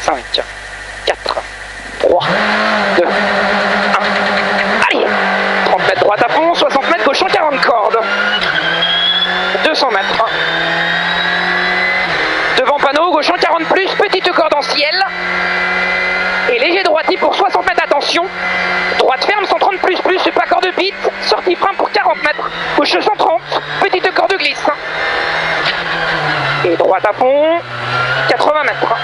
5, 4, 3, 2, 1. Allez, 30 mètres droite à fond, 60 mètres gauche en 40 cordes. 200 mètres. Devant panneau, gauche en 40 plus, petite corde en ciel. Et léger droiti pour 60 mètres, attention. Droite ferme, 130 plus, pas corde bite. Sortie frein pour 40 mètres. Gauche 130, petite corde glisse. Et droite à fond, 80 mètres.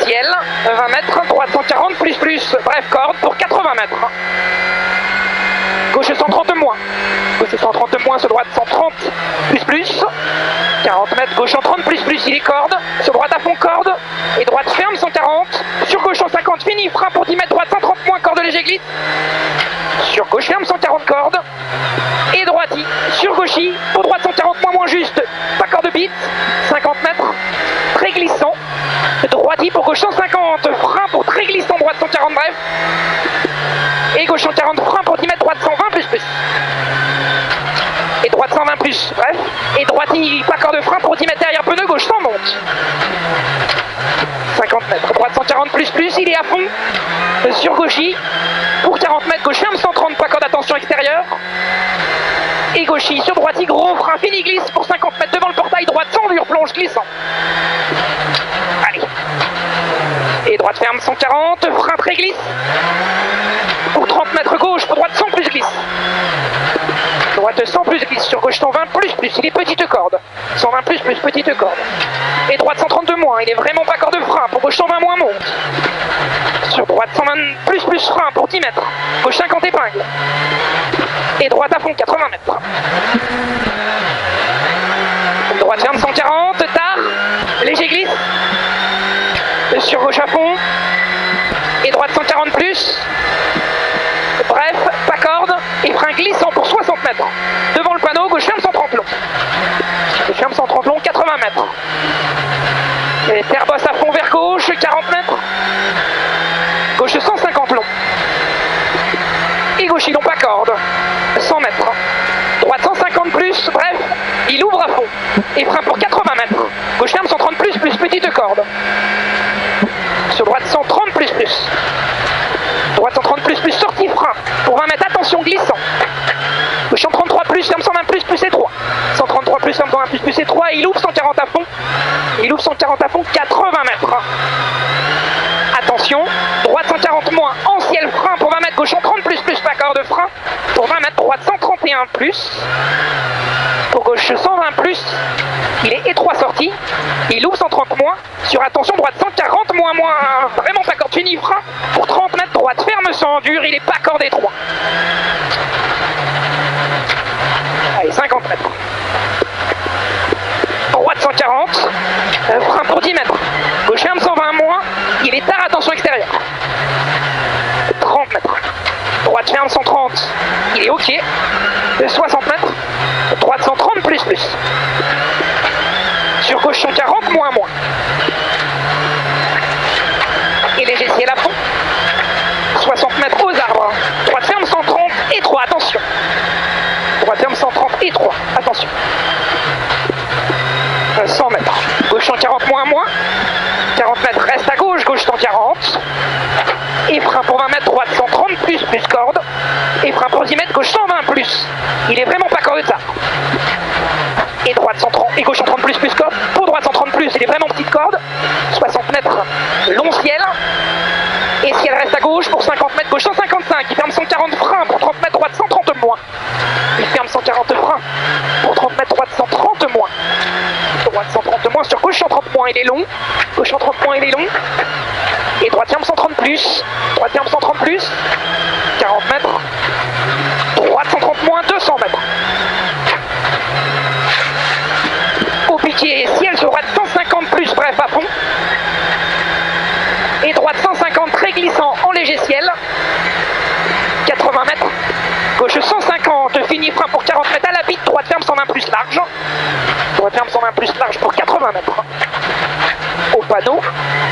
Ciel, 20 mètres, droite 140 plus, bref corde pour 80 mètres. Gauche 130 moins. Gauche 130 moins, sur droite 130 plus. 40 mètres, gauche en 30 plus, il est corde. Sur droite à fond, corde. Et droite ferme, 140. Sur gauche 150, fini, frein pour 10 mètres, droite 130 moins, corde léger glisse. Sur gauche ferme, 140 cordes. Et droiti, sur gauchy, pour droite 140 moins juste. Pas corde bite, 50 mètres, très glissant. Droiti pour gauche 150, frein pour très glissant, droite 140, bref. Et gauche 140, frein pour 10 mètres, droite 120 plus. Et droite 120 plus, bref. Et droiti, pas corde de frein pour 10 mètres derrière pneu, gauche 100 monte. 50 mètres, droite 140 plus, il est à fond. Sur gauchy, pour 40 mètres, gauche ferme 130, pas corde d'attention extérieure. Et gauchy, sur droiti, gros frein, fini glisse pour 50 mètres devant le portail, droite sans mur, plonge glissant. Allez. Et droite ferme 140, frein très glisse. Pour 30 mètres gauche, pour droite 100 plus glisse. Droite 100 plus glisse, sur gauche 120 plus, il est petite corde. 120 plus, petite corde. Et droite 132 moins, il est vraiment pas corde de frein, pour gauche 120 moins monte. Sur droite 120 plus, frein pour 10 mètres. Gauche 50 épingle. Et droite à fond 80 mètres. Droite ferme 140, tard, léger glisse. Sur gauche à fond. Et droite 140 plus. Bref, pas corde. Et frein glissant pour 60 mètres. Devant le panneau, gauche ferme 130 long. Gauche ferme 130 long, 80 mètres. Et terre bosse à fond vers gauche, 40 mètres. Gauche 150 long. Et gauche, ils n'ont pas corde. 100 mètres. Droite 150 plus, bref, il ouvre à fond. Et frein pour 80 mètres. Gauche ferme 130 plus, petite corde. Sur droite 130 plus. Droite 130 plus, sortie frein. Pour 20 mètres, attention, glissant. Gauche 133 plus, ferme 120 plus et 3. 133 plus, ferme 120 plus et 3. Il ouvre 140 à fond. Il ouvre 140 à fond, 80 mètres. Attention, droite 140 moins, en ciel frein pour 20 mètres, gauche 130 plus, pas corde de frein. Pour 20 mètres, droite 131 plus. Pour gauche 120 plus. Il est étroit sorti. Il ouvre 130 moins. Sur attention, droite 140 moins, vraiment pas corde, fini frein. Pour 30 mètres, droite ferme sans dur, il est pas corde étroit. Allez, 50 mètres. Droite 140, frein pour 10 mètres. Gauche ferme 120 moins, il est tard, attention extérieure. 30 mètres. Droite ferme 130, il est ok. 60 mètres. Droite 130 plus. Sur gauche 140 moins. Et léger ciel à fond. 60 mètres aux arbres. Droite ferme 130 et 3, attention. Droite ferme 130 et 3, attention. 100 mètres. Gauche 140 moins. 40 mètres, reste à gauche, gauche 140. Et frein pour 20 mètres, droite 130 plus corde. Et frein pour 10 mètres, gauche 120 plus. Il est vraiment pas corde de ça. Et droite 130, et gauche 130 plus corde. Pour droite 130 plus, il est vraiment petite corde. 60 mètres, long ciel. Et ciel reste à gauche pour 50 mètres, gauche 155. Il ferme 140 freins pour 30 mètres, droite 130 moins. Il ferme 140 freins pour 30 mètres, droite 130 moins. Droite 130 moins, sur gauche 130 moins, il est long. Gauche 130 moins, il est long. Et droite ferme 130 plus. Droite ferme 130 plus. 40 mètres. Droite 130 moins, 200 mètres. Au piqué, ciel sur droite 150 plus, bref à fond. Et droite 150, très glissant en léger ciel. 80 mètres. Gauche 150, fini frein pour 40 mètres à la bite. Droite ferme 120 plus large. Droite ferme 120 plus large pour 80 mètres. Au panneau,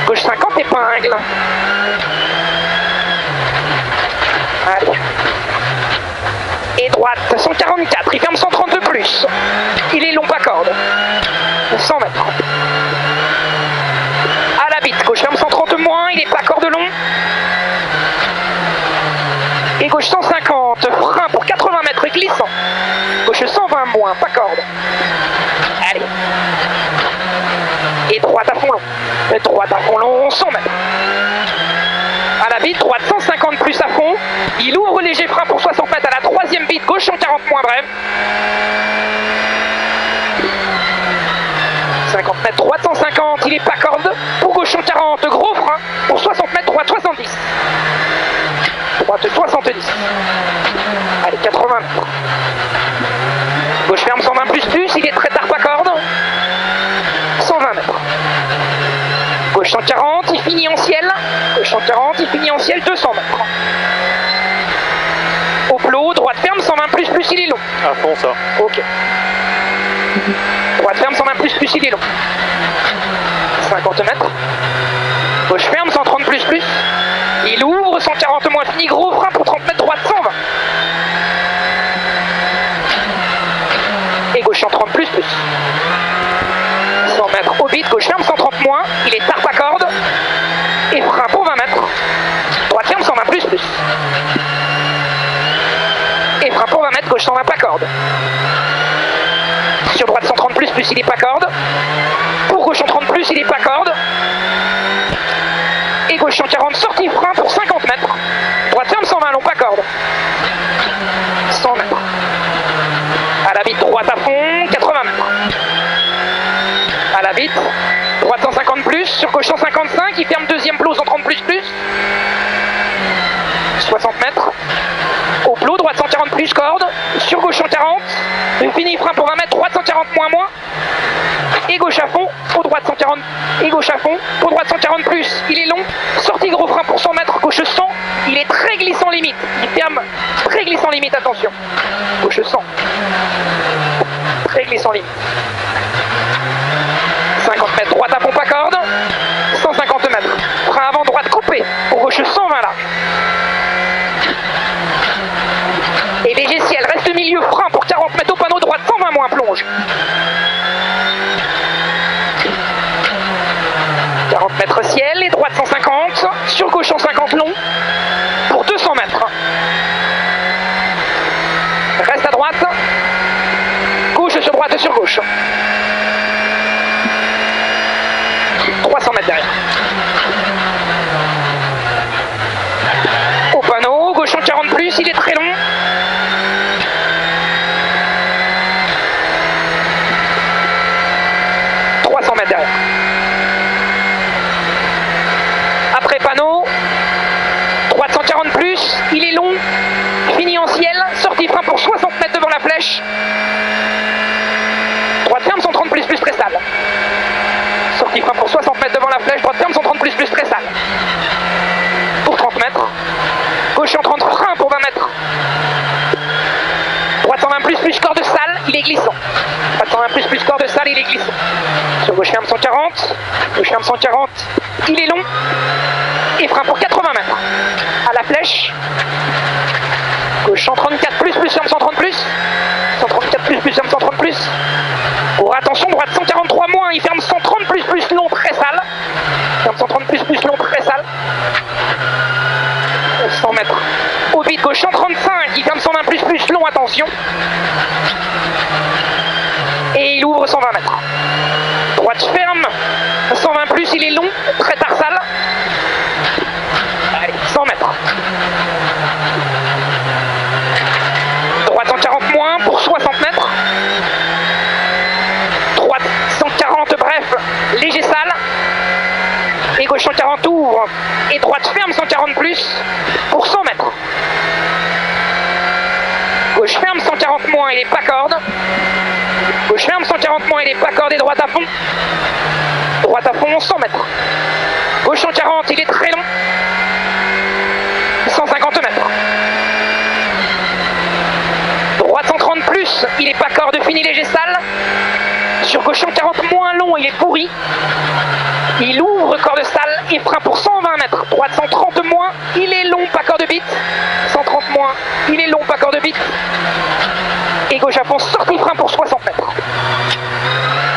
gauche 50 épingle. Allez. Et droite 144, il ferme 132 plus. Il est long pas corde. 100 mètres. À la bite, gauche ferme 130 gauche 150, frein pour 80 mètres glissant. Gauche 120 moins, pas corde. Allez. Et droite à fond long. Droite à fond long, 100 mètres. À la bite, droite 150 plus à fond. Il ouvre léger frein pour 60 mètres à la troisième bite, gauche 140 moins brève. 50 mètres, droite 150, il est pas corde. Pour gauche 140, gros frein. Pour 60 mètres, droite 70. Droite 70. Allez, 80 mètres. Gauche ferme 120 plus, il est très tard pas corde. 120 mètres. Gauche 140, il finit en ciel. Gauche 140, il finit en ciel, 200 mètres. Au plot, droite ferme 120 plus, il est long. À fond ça. Ok. Droite ferme 120 plus, il est long. 50 mètres. Gauche ferme 130 plus. Il ouvre 140 moins, fini, gros frein pour 30 mètres, droite 120. Et gauche 130 plus. 100 mètres au bit, gauche ferme 130 moins, il est tard pas corde. Et frein pour 20 mètres. Droite ferme 120 plus. Et frein pour 20 mètres, gauche 120 pas corde. Sur droite 130 plus, il est pas corde. Pour gauche 130 plus, il est pas corde. Et gauche 140, sortie frein pour 50 mètres. Droite ferme 120 long, pas corde. 100 mètres. À la bite, droite à fond, 80 mètres. À la bite, droite 150 plus, sur gauche 155, il ferme deuxième plot 130 plus. 60 mètres. Au plot, droite 140 plus, corde. Sur gauche 140, fini frein pour 20 mètres, droite 140 moins. Et gauche à fond, pour droite 140, et gauche à fond, pour droite 140 plus, il est long, sortie gros frein pour 100 mètres, gauche 100, il est très glissant limite, il ferme très glissant limite, attention, gauche 100, très glissant limite, 50 mètres, droite à fond pas corde, 150 mètres, frein avant droite coupé, pour gauche 120 large, et léger ciel, reste milieu, frein pour 40 mètres au panneau, droite 120 moins, plonge. 40 mètres ciel et droite 150, sur gauche 150 long, pour 200 mètres. Reste à droite, gauche sur droite sur gauche. 300 mètres derrière. Au panneau, gauche 140 plus, il est très long. Derrière. Après panneau, droite 140 plus, il est long, fini en ciel, sortie frein pour 60 mètres devant la flèche. Droite ferme 130 plus très sale. Sortie frein pour 60 mètres devant la flèche, droite ferme 130 plus très sale. Pour 30 mètres. Gauche 130 frein pour 20 mètres. Droite 120 plus corde sale, il est glissant. Droite 120 plus corde sale, il est glissant. Sur gauche ferme 140, gauche ferme 140, il est long. Et frein pour 80 mètres. À la flèche. Gauche 134 plus ferme 130 plus. 134 plus ferme 130 plus. Pour attention, droite 143 moins, il ferme 130 plus long, très sale. Ferme 130 plus long, très sale. 100 mètres. Au vide, gauche 135, il ferme 120 plus long, attention. Et il ouvre 120 mètres. Droite ferme, 120 plus, il est long, très tarsal. Allez, 100 mètres. Droite 140 moins pour 60 mètres. Droite 140, bref, léger sale. Et gauche 140 ouvre. Et droite ferme 140 plus pour 100 mètres. Gauche ferme 140 moins, il est pas corde. Gauche ferme 140 moins, il est pas corde et droite à fond. Droite à fond 100 mètres. Gauche 140, il est très long. 150 mètres. Droite 130 plus, il est pas corde, fini léger sale. Sur gauche 140 moins long, il est pourri. Il ouvre corde sale et frein pour 120 mètres. Droite 130 moins, il est long, pas corde bite. 130 moins, il est long, pas corde bite. Et gauche à fond, sortie frein pour 60 mètres.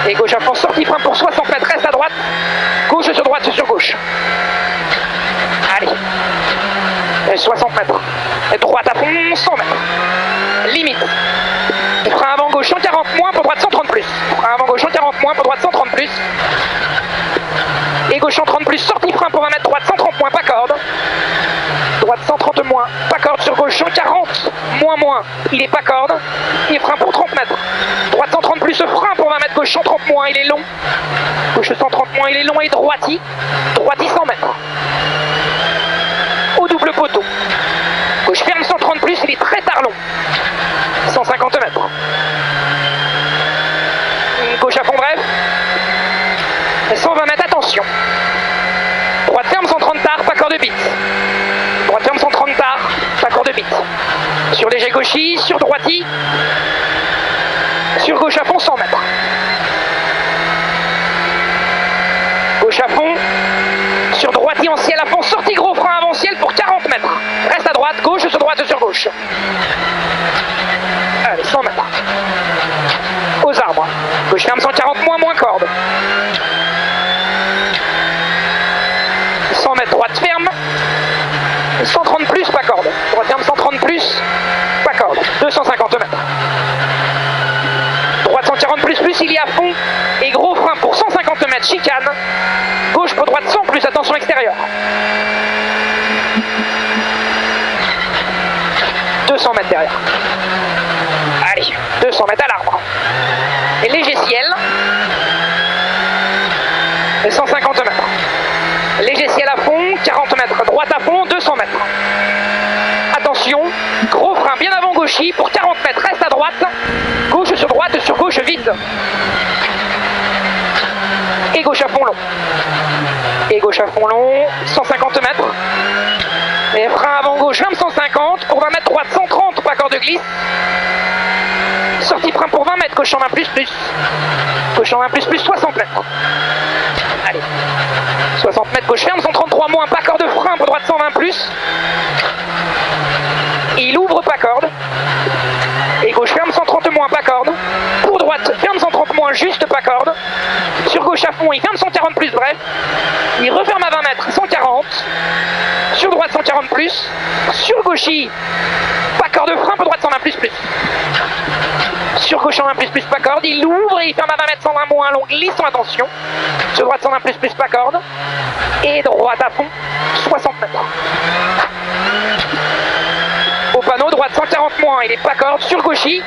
Et gauche à fond, sortie frein pour 60 mètres, reste à droite. Gauche sur droite sur gauche. Allez. Et 60 mètres. Et droite à fond 100 mètres. Limite. Frein avant gauche 140 moins pour droite 130 plus. Frein avant gauche 140 moins pour droite 130 plus. Et gauche 130 plus, sortie frein pour 20 mètres, droite 130 moins, pas corde. Droite 130 moins, pas corde sur gauche 140 moins, il est pas corde. Et frein pour 30 mètres. Droite 130 plus, frein pour 20 mètres, gauche 130 moins, il est long. Gauche 130 moins, il est long et droiti. Droiti 100 mètres. Au double poteau. Gauche ferme 130 plus, il est très tard long. 150 mètres. Gauche à fond bref. 120 mètres, attention. Droite ferme 130 tard, pas corde de bite. Droite ferme 130 tard, pas corde de bite. Sur léger gauchis, sur droiti. Sur gauche à fond 100 mètres. Gauche à fond. Sur droiti en ciel à fond, sortie gros frein avant ciel pour 40 mètres. Reste à droite, gauche sur droite sur gauche. Allez, 100 mètres. Aux arbres. Gauche ferme 140 moins corde. 100 mètres, droite ferme. 130 plus, pas corde. Droite ferme 130 plus, pas corde. 250 mètres. Droite 140 plus, il est à fond. Et gros frein pour 150 mètres, chicane. Gauche pour droite 100 plus, attention extérieure. 200 mètres derrière. Allez, 200 mètres à l'arbre. Et léger ciel. Et 150 mètres. Léger ciel à fond, 40 mètres. Droite à fond, 200 mètres. Attention, gros frein bien avant gauchis pour 40 mètres. Reste à droite. Gauche sur gauche vide. Et gauche à fond long. Et gauche à fond long, 150 mètres. Et frein avant gauche, ferme 150. Pour 20 mètres, droite 130, pas corde de glisse. Sortie frein pour 20 mètres, gauche en 20 plus. Gauche en 20 plus, 60 mètres. Allez. 60 mètres, gauche ferme, 133 moins, pas corde de frein pour droite 120 plus. Il ouvre pas corde. Et gauche ferme 130 moins, pas corde. Pour droite, ferme 130 moins, juste pas corde. Sur gauche à fond, il ferme 140 plus, bref. Il referme à 20 mètres, 140. Sur droite 140 plus. Sur gauchis, pas corde de frein pour droite 120 plus. Sur gauche 120 plus, pas corde. Il ouvre et il ferme à 20 mètres, 120 moins, long, glissant, attention. Sur droite 120 plus, pas corde. Et droite à fond, 60 mètres. Au panneau, droite 140 moins, il est pas corde. Sur gauchis,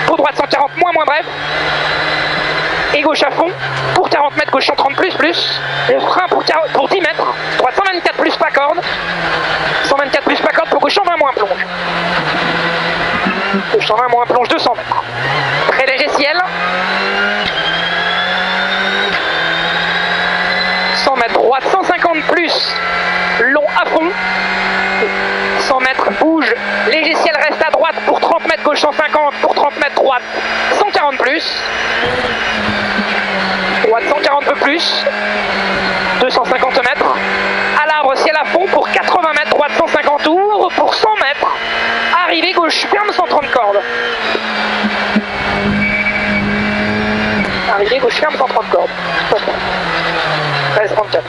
pour droite 140 moins, bref. Et gauche à fond, pour 40 mètres, gauche 130 plus. Le frein pour 10 mètres. Droite 124 plus, pas corde. 124 plus, pas corde, pour gauche 120 moins, plonge. Gauche 120 moins, plonge, 200 mètres. Très léger ciel. 100 mètres, droite 150 plus. Long à fond. 100 mètres, bouge. Léger ciel, reste à droite pour 30 mètres, gauche 150. Pour 30 mètres, droite 140 plus. Droite 140 peu plus. 250 mètres. À l'arbre, ciel à fond pour 80 mètres. Droite 150, ouvre pour 100 mètres. Arrivée, gauche ferme 130 cordes. Arrivée, gauche ferme 130 cordes. 13, 34.